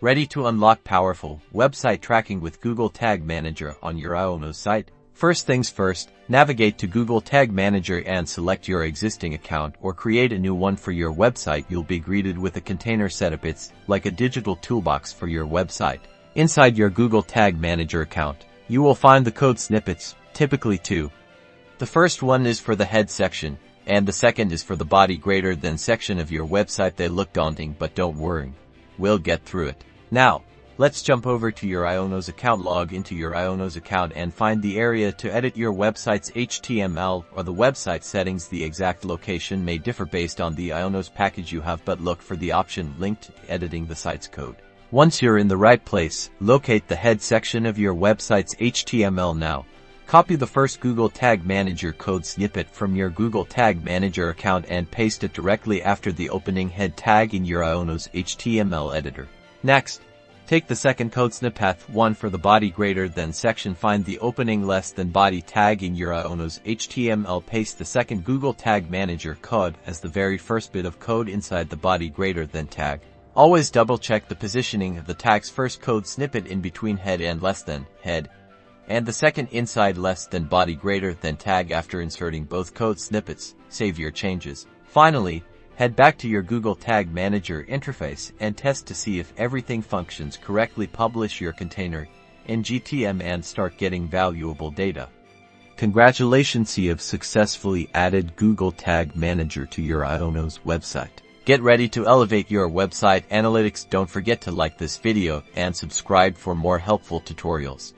Ready to unlock powerful website tracking with Google Tag Manager on your Ionos site? First things first, navigate to Google Tag Manager and select your existing account or create a new one for your website. You'll be greeted with a container setup. It's like a digital toolbox for your website. Inside your Google Tag Manager account, you will find the code snippets, typically two. The first one is for the head section, and the second is for the body greater than section of your website. They look daunting, but don't worry. We'll get through it. Now, let's jump over to your Ionos account. Log into your Ionos account and find the area to edit your website's HTML or the website settings. The exact location may differ based on the Ionos package you have, but look for the option linked to editing the site's code. Once you're in the right place, locate the head section of your website's HTML now. Copy the first Google Tag Manager code snippet from your Google Tag Manager account and paste it directly after the opening head tag in your Ionos HTML editor. Next, take the second code snippet, one for the body greater than section. Find the opening less than body tag in your Ionos HTML. Paste the second Google Tag Manager code as the very first bit of code inside the body greater than tag. Always double check the positioning of the tag's first code snippet in between head and less than head, and the second inside less than body greater than tag. After inserting both code snippets, save your changes. Finally, head back to your Google Tag Manager interface and test to see if everything functions correctly. Publish your container in GTM and start getting valuable data. Congratulations, you have successfully added Google Tag Manager to your Ionos website. Get ready to elevate your website analytics. Don't forget to like this video and subscribe for more helpful tutorials.